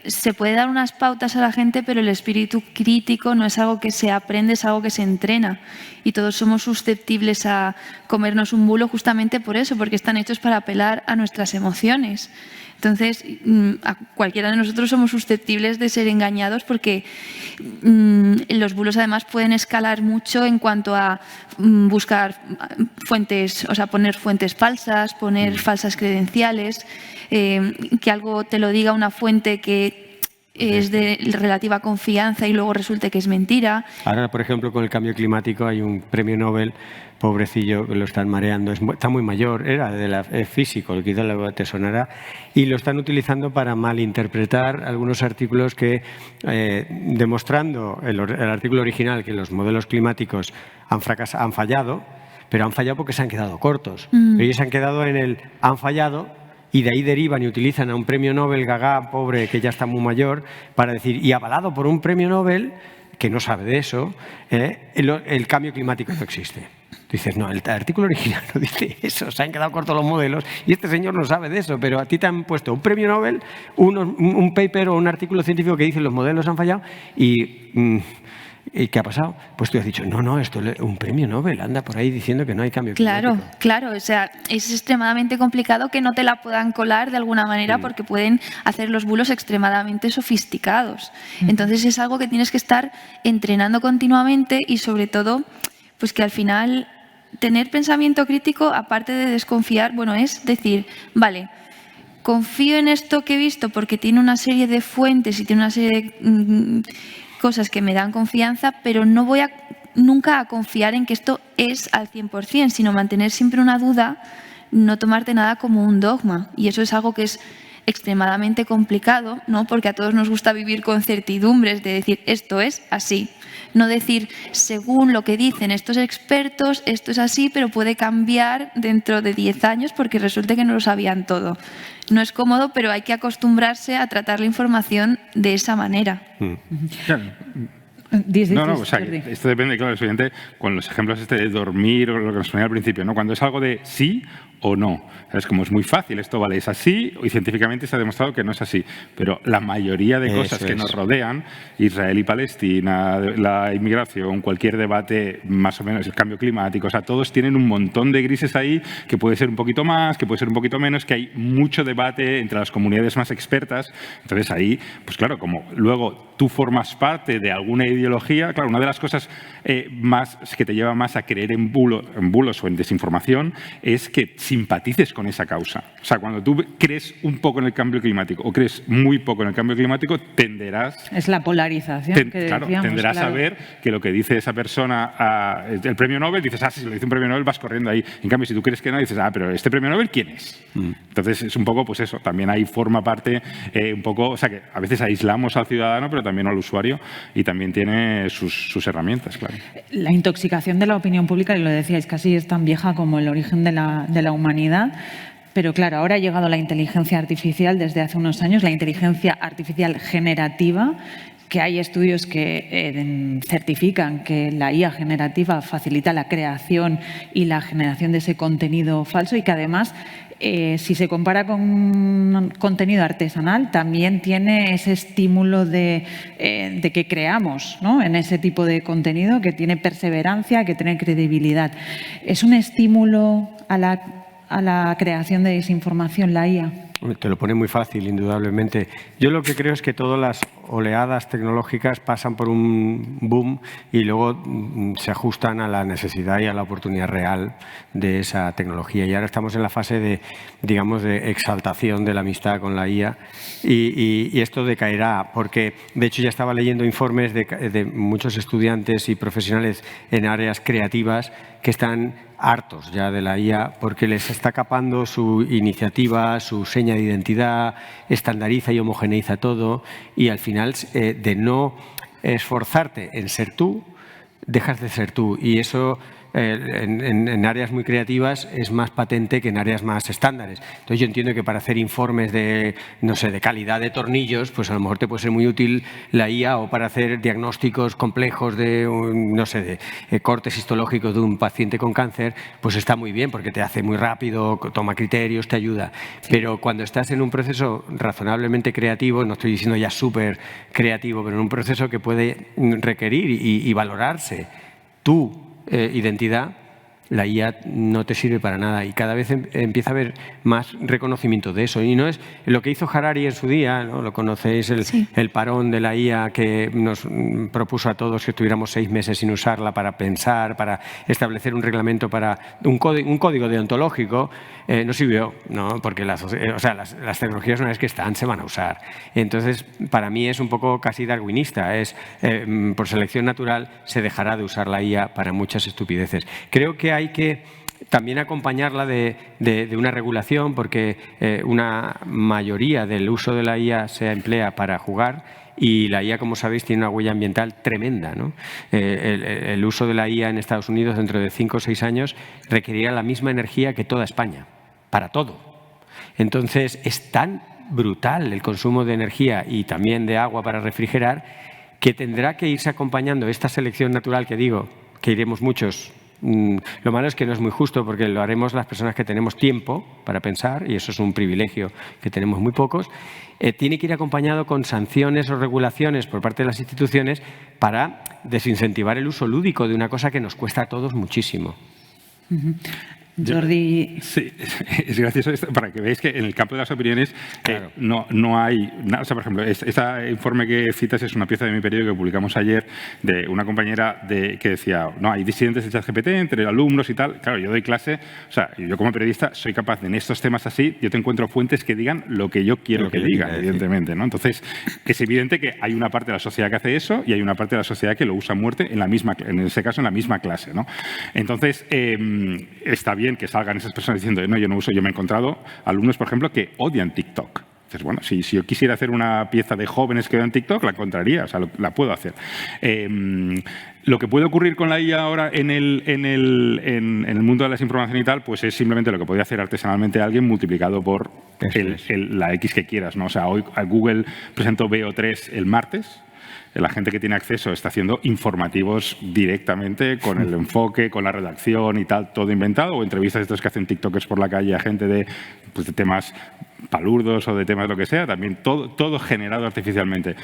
se puede dar unas pautas a la gente, pero el espíritu crítico no es algo que se aprende, es algo que se entrena. Y todos somos susceptibles a comernos un bulo justamente por eso, porque están hechos para apelar a nuestras emociones. Entonces, a cualquiera de nosotros somos susceptibles de ser engañados porque los bulos además pueden escalar mucho en cuanto a buscar fuentes, o sea, poner fuentes falsas, poner falsas credenciales, que algo te lo diga una fuente que es de relativa confianza y luego resulte que es mentira. Ahora, por ejemplo, con el cambio climático hay un premio Nobel, pobrecillo, que lo están mareando, está muy mayor, era de físico, el que te sonará, y lo están utilizando para malinterpretar algunos artículos que, demostrando el artículo original que los modelos climáticos han fallado, pero han fallado porque se han quedado cortos. Ellos se han quedado en el han fallado, y de ahí derivan y utilizan a un premio Nobel gaga, pobre, que ya está muy mayor, para decir, y avalado por un premio Nobel, que no sabe de eso, el cambio climático no existe. Dices, no, el artículo original no dice eso, se han quedado cortos los modelos y este señor no sabe de eso, pero a ti te han puesto un premio Nobel, un paper o un artículo científico que dice los modelos han fallado y... ¿Y qué ha pasado? Pues tú has dicho, no, esto es un premio Nobel, anda por ahí diciendo que no hay cambio climático. Claro, o sea, es extremadamente complicado que no te la puedan colar de alguna manera porque pueden hacer los bulos extremadamente sofisticados. Entonces es algo que tienes que estar entrenando continuamente y sobre todo, pues que al final tener pensamiento crítico, aparte de desconfiar, bueno, es decir, vale, confío en esto que he visto porque tiene una serie de fuentes y tiene una serie de... cosas que me dan confianza, pero no voy nunca a confiar en que esto es al 100%, sino mantener siempre una duda, no tomarte nada como un dogma. Y eso es algo que es extremadamente complicado, ¿no? Porque a todos nos gusta vivir con certidumbres de decir esto es así. No decir según lo que dicen estos expertos, esto es así, pero puede cambiar dentro de 10 años porque resulta que no lo sabían todo. No es cómodo, pero hay que acostumbrarse a tratar la información de esa manera. Claro. O sea, esto depende, claro, evidente, con los ejemplos de dormir o lo que nos ponía al principio, ¿no? Cuando es algo de sí o no. Es como es muy fácil, esto vale, es así, y científicamente se ha demostrado que no es así. Pero la mayoría de cosas que nos rodean, Israel y Palestina, la inmigración, cualquier debate más o menos, el cambio climático, o sea, todos tienen un montón de grises ahí, que puede ser un poquito más, que puede ser un poquito menos, que hay mucho debate entre las comunidades más expertas. Entonces ahí, pues claro, como luego tú formas parte de alguna ideología, claro, una de las cosas más que te lleva más a creer en bulos o en desinformación es que simpatices con esa causa. O sea, cuando tú crees un poco en el cambio climático o crees muy poco en el cambio climático, tenderás... Es la polarización que claro, decíamos, tenderás a ver que lo que dice esa persona, el premio Nobel, dices, si lo dice un premio Nobel vas corriendo ahí. En cambio, si tú crees que no, dices, pero ¿este premio Nobel quién es? Entonces, es un poco, pues eso, también ahí forma parte un poco, o sea, que a veces aislamos al ciudadano, pero también al usuario, y también tiene sus herramientas, claro. La intoxicación de la opinión pública, y lo decíais, casi es tan vieja como el origen de la humanidad. Pero claro, ahora ha llegado la inteligencia artificial desde hace unos años, la inteligencia artificial generativa, que hay estudios que certifican que la IA generativa facilita la creación y la generación de ese contenido falso y que además, si se compara con un contenido artesanal, también tiene ese estímulo de que creamos, ¿no?, en ese tipo de contenido, que tiene perseverancia, que tiene credibilidad. ¿Es un estímulo a la creación de desinformación la IA? Te lo pone muy fácil, indudablemente. Yo lo que creo es que todas las oleadas tecnológicas pasan por un boom y luego se ajustan a la necesidad y a la oportunidad real de esa tecnología. Y ahora estamos en la fase de, digamos, de exaltación de la amistad con la IA y esto decaerá, porque de hecho ya estaba leyendo informes de muchos estudiantes y profesionales en áreas creativas que están hartos ya de la IA porque les está capando su iniciativa, su seña de identidad, estandariza y homogeneiza todo y al final de no esforzarte en ser tú, dejas de ser tú y eso en áreas muy creativas es más patente que en áreas más estándares. Entonces yo entiendo que para hacer informes de, no sé, de calidad de tornillos, pues a lo mejor te puede ser muy útil la IA o para hacer diagnósticos complejos de, no sé, de cortes histológicos de un paciente con cáncer, pues está muy bien porque te hace muy rápido, toma criterios, te ayuda. Pero cuando estás en un proceso razonablemente creativo, no estoy diciendo ya súper creativo, pero en un proceso que puede requerir y valorarse tu identidad, la IA no te sirve para nada y cada vez empieza a haber más reconocimiento de eso. Y no es lo que hizo Harari en su día, ¿no? Lo conocéis, el parón de la IA que nos propuso a todos que estuviéramos 6 meses sin usarla para pensar, para establecer un reglamento, para un código deontológico, no sirvió, ¿no? Porque las tecnologías una vez que están se van a usar. Entonces, para mí es un poco casi darwinista, por selección natural se dejará de usar la IA para muchas estupideces. Creo que hay que también acompañarla de una regulación porque una mayoría del uso de la IA se emplea para jugar y la IA, como sabéis, tiene una huella ambiental tremenda, ¿no? El uso de la IA en Estados Unidos dentro de 5 o 6 años requerirá la misma energía que toda España, para todo. Entonces, es tan brutal el consumo de energía y también de agua para refrigerar que tendrá que irse acompañando esta selección natural que digo, que iremos muchos. Lo malo es que no es muy justo porque lo haremos las personas que tenemos tiempo para pensar y eso es un privilegio que tenemos muy pocos. Tiene que ir acompañado con sanciones o regulaciones por parte de las instituciones para desincentivar el uso lúdico de una cosa que nos cuesta a todos muchísimo. Jordi. Sí, es gracioso esto, para que veáis que en el campo de las opiniones no hay nada. O sea, por ejemplo, este informe que citas es una pieza de mi periódico que publicamos ayer de una compañera que decía, no, hay disidentes de ChatGPT entre alumnos y tal. Claro, yo doy clase, o sea, yo como periodista soy capaz de en estos temas así, yo te encuentro fuentes que digan lo que yo quiero que digan, evidentemente, ¿no? Entonces, es evidente que hay una parte de la sociedad que hace eso y hay una parte de la sociedad que lo usa a muerte en ese caso en la misma clase, ¿no? Entonces, está bien que salgan esas personas diciendo, no, yo no uso, yo me he encontrado alumnos, por ejemplo, que odian TikTok. Entonces, bueno, si yo quisiera hacer una pieza de jóvenes que odian TikTok, la encontraría, o sea, la puedo hacer. Lo que puede ocurrir con la IA ahora en el mundo de la desinformación y tal, pues es simplemente lo que podría hacer artesanalmente alguien multiplicado por la X que quieras, ¿no? O sea, hoy Google presentó Veo 3 el martes. la gente que tiene acceso está haciendo informativos directamente con el enfoque, con la redacción y tal, todo inventado, o entrevistas de estos que hacen TikTokers por la calle a gente de temas palurdos o de temas lo que sea, también todo generado artificialmente.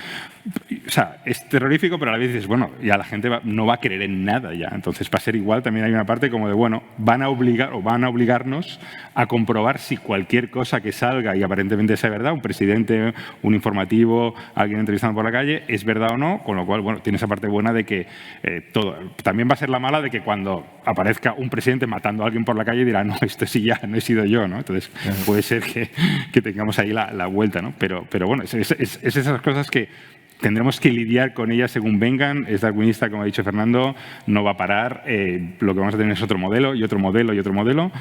O sea, es terrorífico, pero a la vez dices, bueno, ya la gente no va a creer en nada ya. Entonces, para ser igual, también hay una parte como de, bueno, van a obligarnos a comprobar si cualquier cosa que salga y aparentemente sea verdad, un presidente, un informativo, alguien entrevistando por la calle, es verdad o no, con lo cual, bueno, tiene esa parte buena de que todo. También va a ser la mala de que cuando aparezca un presidente matando a alguien por la calle dirá, no, esto sí ya, no he sido yo, ¿no? Entonces, puede ser que tengamos ahí la vuelta, ¿no? Pero bueno, es esas cosas que tendremos que lidiar con ellas según vengan. Es darwinista, como ha dicho Fernando, no va a parar. Lo que vamos a tener es otro modelo y otro modelo y otro modelo,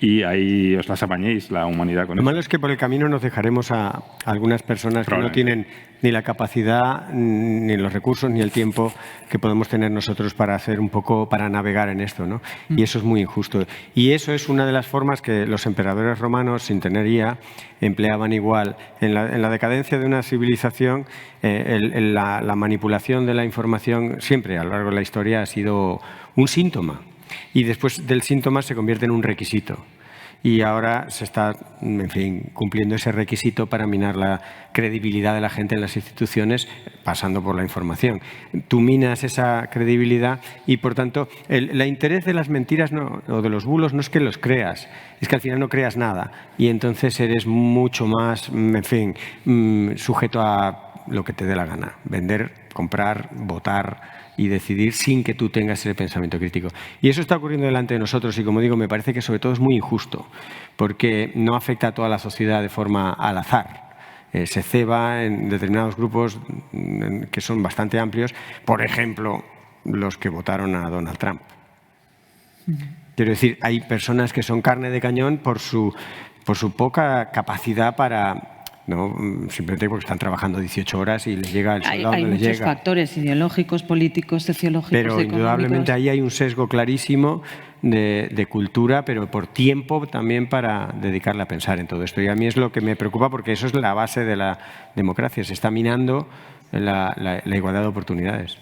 y ahí os las apañéis, la humanidad. Con Lo malo es que por el camino nos dejaremos a algunas personas que no tienen ni la capacidad, ni los recursos, ni el tiempo que podemos tener nosotros para hacer un poco, para navegar en esto, ¿no? Y eso es muy injusto. Y eso es una de las formas que los emperadores romanos, sin tener IA, empleaban igual. En la decadencia de una civilización, la manipulación de la información siempre a lo largo de la historia ha sido un síntoma. Y después del síntoma se convierte en un requisito. Y ahora se está, en fin, cumpliendo ese requisito para minar la credibilidad de la gente en las instituciones, pasando por la información. Tú minas esa credibilidad y, por tanto, el interés de las mentiras o de los bulos no es que los creas, es que al final no creas nada. Y entonces eres mucho más, en fin, sujeto a lo que te dé la gana. Vender, comprar, votar y decidir sin que tú tengas ese pensamiento crítico. Y eso está ocurriendo delante de nosotros y, como digo, me parece que sobre todo es muy injusto porque no afecta a toda la sociedad de forma al azar. Se ceba en determinados grupos que son bastante amplios, por ejemplo, los que votaron a Donald Trump. Quiero decir, hay personas que son carne de cañón por su poca capacidad para... No, simplemente porque están trabajando 18 horas y les llega el sueldo donde les llega. Hay muchos factores ideológicos, políticos, sociológicos, pero indudablemente ahí hay un sesgo clarísimo de cultura, pero por tiempo también para dedicarle a pensar en todo esto. Y a mí es lo que me preocupa porque eso es la base de la democracia. Se está minando la igualdad de oportunidades.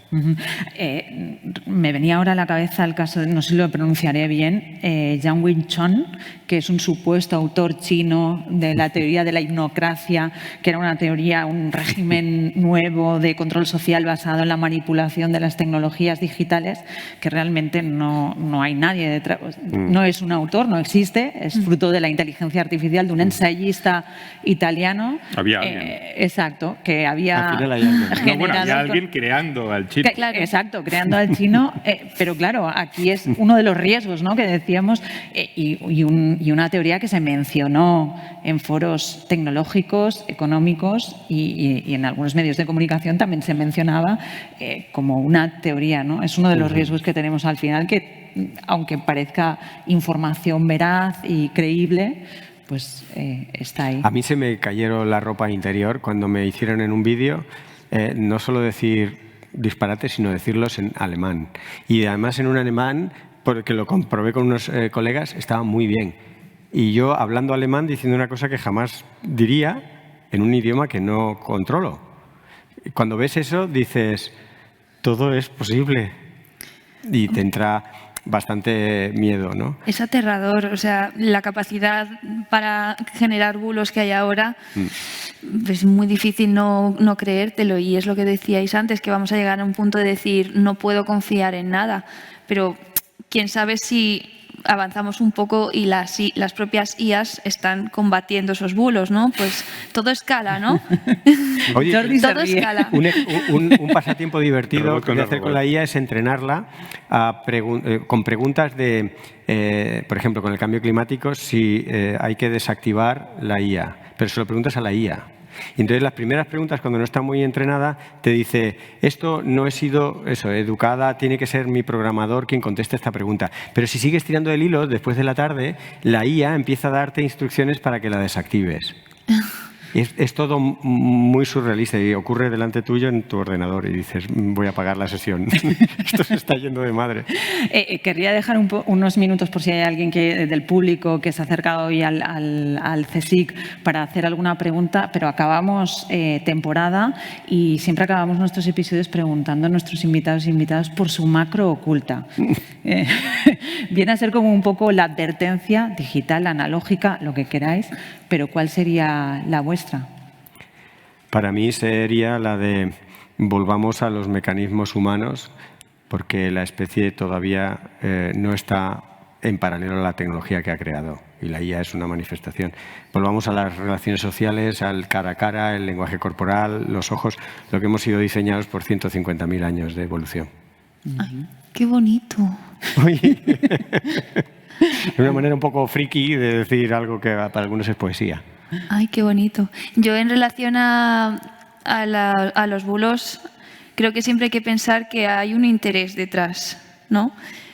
Me venía ahora a la cabeza el caso, no sé si lo pronunciaré bien, Yang Wing-chun, que es un supuesto autor chino de la teoría de la hipnocracia, que era una teoría, un régimen nuevo de control social basado en la manipulación de las tecnologías digitales, que realmente no hay nadie detrás. No es un autor, no existe, es fruto de la inteligencia artificial de un ensayista italiano. Había alguien. Exacto, que había... Al final hay alguien. No, bueno, había alguien creando al chino. Claro, exacto, creando al chino, pero claro, aquí es uno de los riesgos, ¿no?, que decíamos, y una teoría que se mencionó en foros tecnológicos, económicos y en algunos medios de comunicación también se mencionaba como una teoría, ¿no? Es uno de los riesgos que tenemos al final, que aunque parezca información veraz y creíble, pues está ahí. A mí se me cayeron la ropa interior cuando me hicieron en un vídeo no solo decir disparates, sino decirlos en alemán. Y además en un alemán, porque lo comprobé con unos colegas, estaba muy bien. Y yo hablando alemán diciendo una cosa que jamás diría en un idioma que no controlo. Cuando ves eso dices, todo es posible. Y te entra bastante miedo, ¿no? Es aterrador, o sea, la capacidad para generar bulos que hay ahora es muy difícil no creértelo, y es lo que decíais antes, que vamos a llegar a un punto de decir no puedo confiar en nada, pero quién sabe si avanzamos un poco y las propias IAs están combatiendo esos bulos, ¿no? Pues todo escala, ¿no? Oye, todo escala. Un pasatiempo divertido que hacer con la IA es entrenarla con preguntas de, por ejemplo, con el cambio climático, si hay que desactivar la IA, pero se lo preguntas a la IA. Y entonces las primeras preguntas, cuando no está muy entrenada, te dice, esto no he sido educada, tiene que ser mi programador quien conteste esta pregunta. Pero si sigues tirando del hilo, después de la tarde, la IA empieza a darte instrucciones para que la desactives. Es todo muy surrealista y ocurre delante tuyo en tu ordenador y dices, voy a apagar la sesión. Esto se está yendo de madre. Querría dejar unos minutos por si hay alguien del público que se ha acercado hoy al CSIC para hacer alguna pregunta, pero acabamos temporada y siempre acabamos nuestros episodios preguntando a nuestros invitados e invitadas por su macro oculta. Viene a ser como un poco la advertencia digital, analógica, lo que queráis, pero ¿cuál sería la vuestra? Para mí sería la de volvamos a los mecanismos humanos, porque la especie todavía no está en paralelo a la tecnología que ha creado, y la IA es una manifestación. Volvamos a las relaciones sociales, al cara a cara, el lenguaje corporal, los ojos, lo que hemos sido diseñados por 150.000 años de evolución. Ay, qué bonito. Es una manera un poco friki de decir algo que para algunos es poesía. Ay, qué bonito. Yo en relación a los bulos, creo que siempre hay que pensar que hay un interés detrás, ¿no?,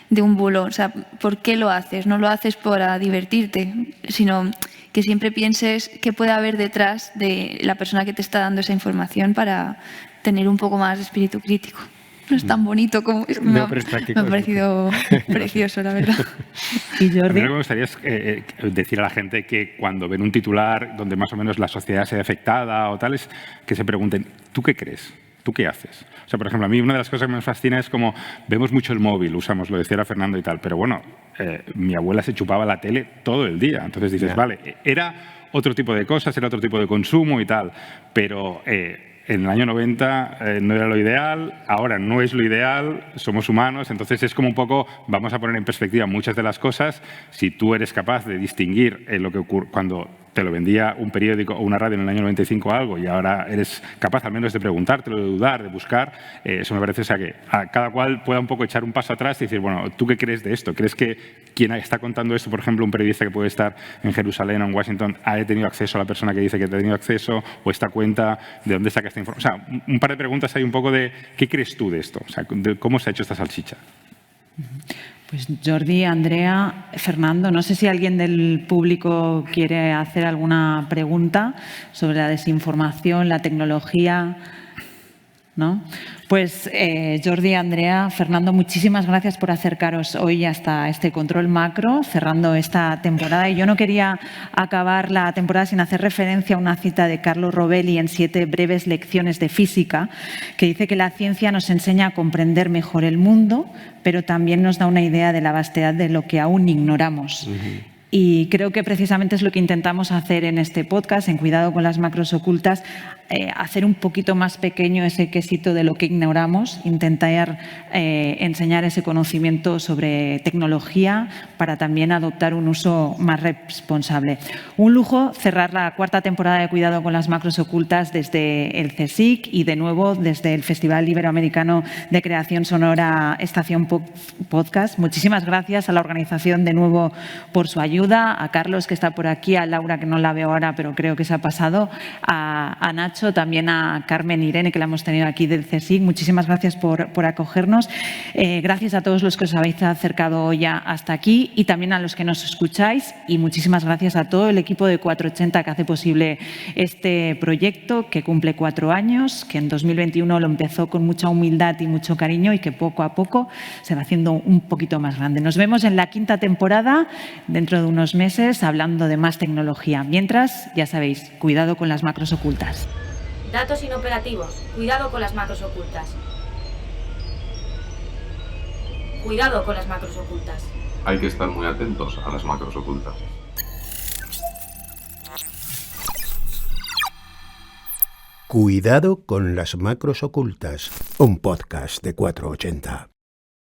de un bulo. O sea, ¿por qué lo haces? No lo haces para divertirte, sino que siempre pienses qué puede haber detrás de la persona que te está dando esa información para tener un poco más de espíritu crítico. No es tan bonito como... me ha parecido precioso, la verdad. ¿Y Jordi? A mí lo que me gustaría es decir a la gente que cuando ven un titular donde más o menos la sociedad se ve afectada o tales, que se pregunten, ¿tú qué crees? ¿Tú qué haces? O sea, por ejemplo, a mí una de las cosas que me fascina es como vemos mucho el móvil, usamos, lo decía Fernando y tal, pero bueno, mi abuela se chupaba la tele todo el día. Entonces dices, vale, era otro tipo de cosas, era otro tipo de consumo y tal, pero... en el año 90 no era lo ideal, ahora no es lo ideal, somos humanos, entonces es como un poco, vamos a poner en perspectiva muchas de las cosas. Si tú eres capaz de distinguir lo que ocurre cuando te lo vendía un periódico o una radio en el año 95 algo y ahora eres capaz al menos de preguntártelo, de dudar, de buscar, eso me parece, o sea, que a cada cual pueda un poco echar un paso atrás y decir, bueno, ¿tú qué crees de esto? ¿Crees que quien está contando esto, por ejemplo, un periodista que puede estar en Jerusalén o en Washington, ha tenido acceso a la persona que dice que ha tenido acceso o esta cuenta, de dónde saca esta información? O sea, un par de preguntas hay un poco de ¿qué crees tú de esto? O sea, de ¿cómo se ha hecho esta salchicha? Pues Jordi, Andrea, Fernando, no sé si alguien del público quiere hacer alguna pregunta sobre la desinformación, la tecnología, ¿no? Pues Jordi, Andrea, Fernando, muchísimas gracias por acercaros hoy hasta este control macro, cerrando esta temporada. Y yo no quería acabar la temporada sin hacer referencia a una cita de Carlo Rovelli en 7 breves lecciones de física, que dice que la ciencia nos enseña a comprender mejor el mundo, pero también nos da una idea de la vastedad de lo que aún ignoramos. Y creo que precisamente es lo que intentamos hacer en este podcast, en Cuidado con las macros ocultas, hacer un poquito más pequeño ese quesito de lo que ignoramos, intentar enseñar ese conocimiento sobre tecnología para también adoptar un uso más responsable. Un lujo cerrar la 4ª temporada de Cuidado con las macros ocultas desde el CSIC y de nuevo desde el Festival Iberoamericano de Creación Sonora Estación Podcast. Muchísimas gracias a la organización de nuevo por su ayuda, a Carlos que está por aquí, a Laura que no la veo ahora pero creo que se ha pasado, a Nacho, también a Carmen e Irene que la hemos tenido aquí del CSIC. Muchísimas gracias por acogernos. Gracias a todos los que os habéis acercado hoy hasta aquí y también a los que nos escucháis y muchísimas gracias a todo el equipo de 480 que hace posible este proyecto que cumple 4 años, que en 2021 lo empezó con mucha humildad y mucho cariño y que poco a poco se va haciendo un poquito más grande. Nos vemos en la 5ª temporada dentro de unos meses hablando de más tecnología. Mientras, ya sabéis, cuidado con las macros ocultas. Datos inoperativos. Cuidado con las macros ocultas. Cuidado con las macros ocultas. Hay que estar muy atentos a las macros ocultas. Cuidado con las macros ocultas, un podcast de 480.